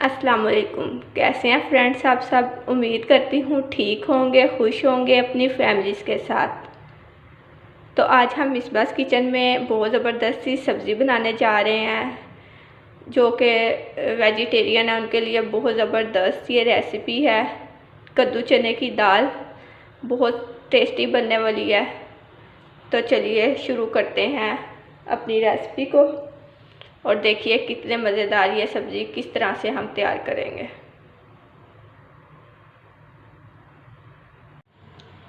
अस्सलाम वालेकुम। कैसे हैं फ्रेंड्स आप सब। उम्मीद करती हूँ ठीक होंगे, खुश होंगे अपनी फैमिलीज़ के साथ। तो आज हम मिसबास किचन में बहुत ज़बरदस्त सी सब्ज़ी बनाने जा रहे हैं, जो कि वेजिटेरियन है उनके लिए बहुत ज़बरदस्त ये रेसिपी है। कद्दू चने की दाल बहुत टेस्टी बनने वाली है। तो चलिए शुरू करते हैं अपनी रेसिपी को और देखिए कितने मज़ेदार ये सब्ज़ी किस तरह से हम तैयार करेंगे।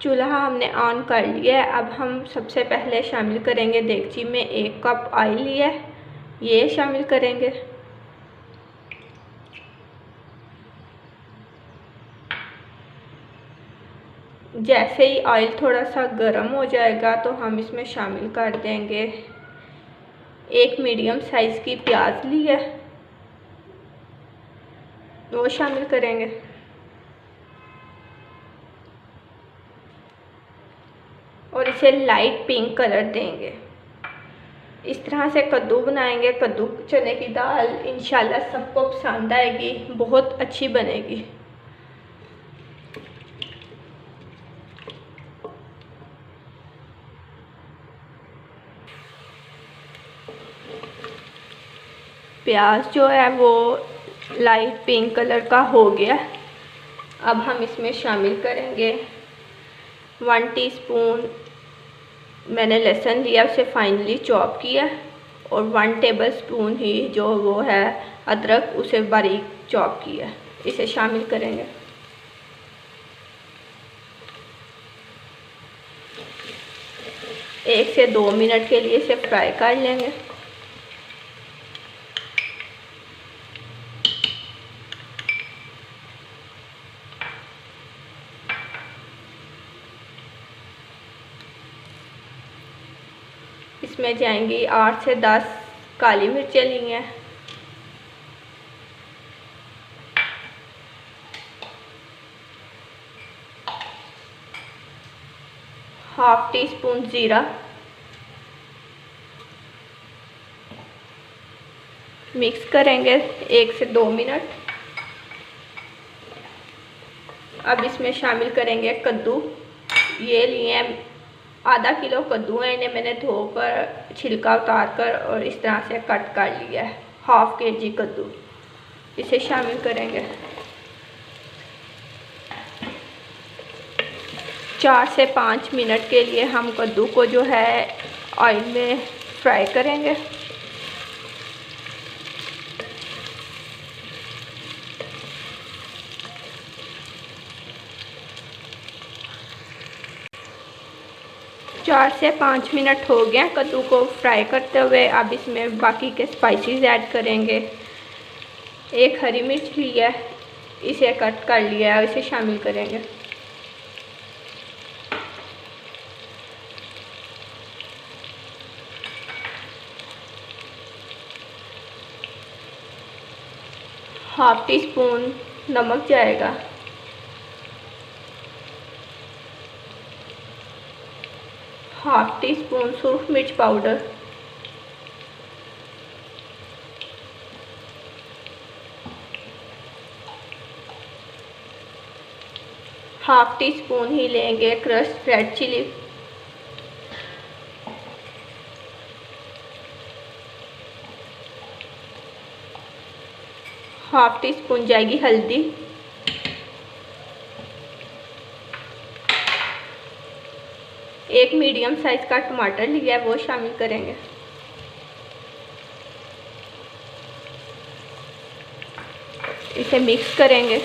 चूल्हा हमने ऑन कर लिया है। अब हम सबसे पहले शामिल करेंगे देगची में 1 कप ऑयल लिया है, ये शामिल करेंगे। जैसे ही ऑयल थोड़ा सा गर्म हो जाएगा तो हम इसमें शामिल कर देंगे 1 मीडियम साइज़ की प्याज ली है, वो शामिल करेंगे। और इसे लाइट पिंक कलर देंगे। इस तरह से कद्दू बनाएंगे। कद्दू चने की दाल इंशाल्लाह सबको पसंद आएगी, बहुत अच्छी बनेगी। प्याज जो है वो लाइट पिंक कलर का हो गया। अब हम इसमें शामिल करेंगे 1 टीस्पून मैंने लहसुन लिया, उसे फाइनली चॉप किया, और 1 टेबलस्पून ही जो वो है अदरक, उसे बारीक चॉप किया, इसे शामिल करेंगे। एक से 2 मिनट के लिए इसे फ्राई कर लेंगे। इसमें जाएंगी 8 से 10 काली मिर्चें ली हैं, ½ टीस्पून ज़ीरा, मिक्स करेंगे 1 से 2 मिनट। अब इसमें शामिल करेंगे कद्दू। ये लिए हैं आधा किलो कद्दू है, इन्हें मैंने धोकर छिलका उतार कर और इस तरह से कट कर लिया है। ½ kg कद्दू, इसे शामिल करेंगे। 4 से 5 मिनट के लिए हम कद्दू को जो है ऑयल में फ्राई करेंगे। चार से 5 मिनट हो गए कद्दू को फ्राई करते हुए। अब इसमें बाकी के स्पाइसेस ऐड करेंगे। 1 हरी मिर्च लिया है, इसे कट कर लिया है, इसे शामिल करेंगे। ½ टीस्पून नमक जाएगा। ½ टीस्पून सूरख मिर्च पाउडर, ½ टीस्पून ही लेंगे क्रश्ड रेड चिली, ½ टीस्पून जाएगी हल्दी, 1 मीडियम साइज़ का टमाटर लिया है, वो शामिल करेंगे। इसे मिक्स करेंगे।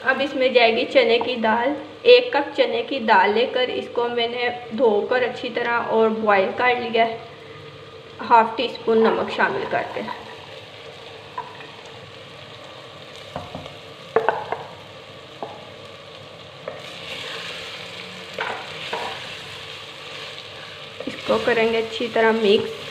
अब इसमें जाएगी चने की दाल। 1 कप चने की दाल लेकर इसको मैंने धोकर अच्छी तरह और बॉईल कर लिया है। 1/2 टीस्पून नमक शामिल करके इसको करेंगे अच्छी तरह मिक्स।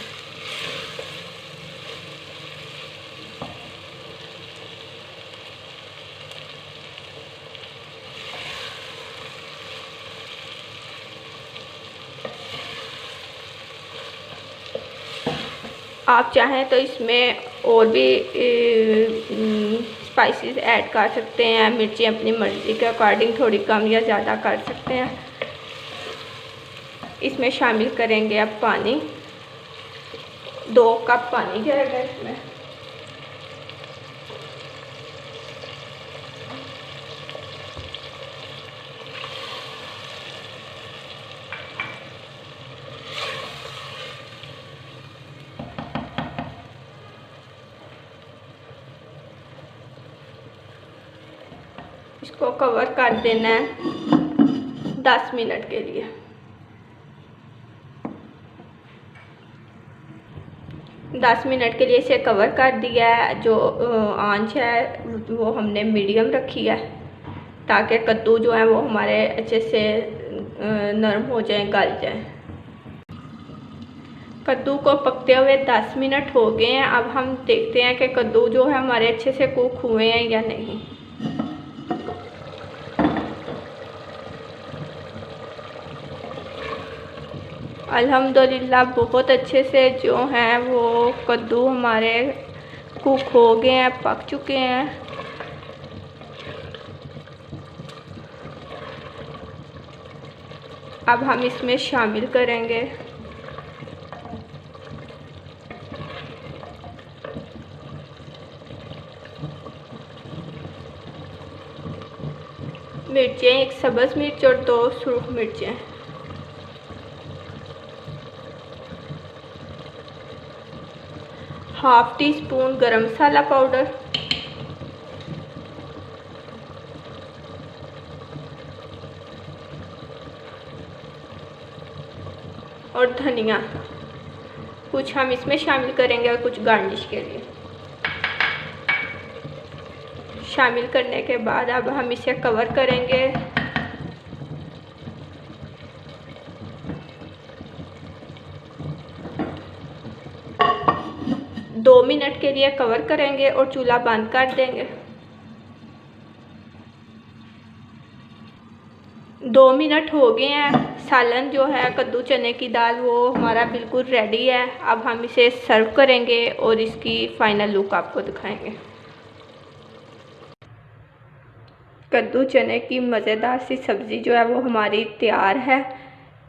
आप चाहें तो इसमें और भी स्पाइसेस ऐड कर सकते हैं। मिर्ची अपनी मर्ज़ी के अकॉर्डिंग थोड़ी कम या ज़्यादा कर सकते हैं। इसमें शामिल करेंगे अब पानी। 2 कप पानी जाएगा इसमें। इसको कवर कर देना है 10 मिनट के लिए। 10 मिनट के लिए इसे कवर कर दिया है। जो आंच है वो हमने मीडियम रखी है ताकि कद्दू जो है वो हमारे अच्छे से नरम हो जाए, गल जाए। कद्दू को पकते हुए 10 मिनट हो गए हैं। अब हम देखते हैं कि कद्दू जो है हमारे अच्छे से कुक हुए हैं या नहीं। अल्हम्दुलिल्लाह बहुत अच्छे से जो हैं वो कद्दू हमारे कुक हो गए हैं, पक चुके हैं। अब हम इसमें शामिल करेंगे मिर्चें, 1 सब्ज़ मिर्च और 2 सुर्ख मिर्चें। हाफ टी स्पून गरम मसाला पाउडर और धनिया कुछ हम इसमें शामिल करेंगे और कुछ गार्निश के लिए। शामिल करने के बाद अब हम इसे कवर करेंगे। दो मिनट के लिए कवर करेंगे और चूल्हा बंद कर देंगे। 2 मिनट हो गए हैं। सालन जो है कद्दू चने की दाल वो हमारा बिल्कुल रेडी है। अब हम इसे सर्व करेंगे और इसकी फ़ाइनल लुक आपको दिखाएंगे। कद्दू चने की मज़ेदार सी सब्ज़ी जो है वो हमारी तैयार है।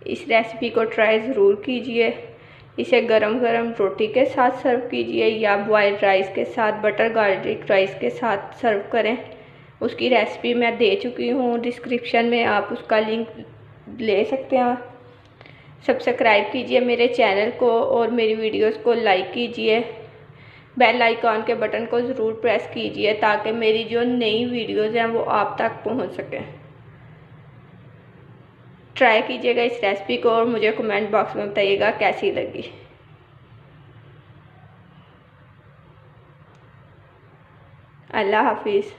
इस रेसिपी को ट्राई ज़रूर कीजिए। इसे गरम गरम रोटी के साथ सर्व कीजिए या बॉइल्ड राइस के साथ, बटर गार्लिक राइस के साथ सर्व करें। उसकी रेसिपी मैं दे चुकी हूँ, डिस्क्रिप्शन में आप उसका लिंक ले सकते हैं। सब्सक्राइब कीजिए मेरे चैनल को और मेरी वीडियोस को लाइक कीजिए। बेल आइकॉन के बटन को ज़रूर प्रेस कीजिए ताकि मेरी जो नई वीडियोस हैं वो आप तक पहुँच सकें। ट्राई कीजिएगा इस रेसिपी को और मुझे कमेंट बॉक्स में बताइएगा कैसी लगी। अल्लाह हाफिज़।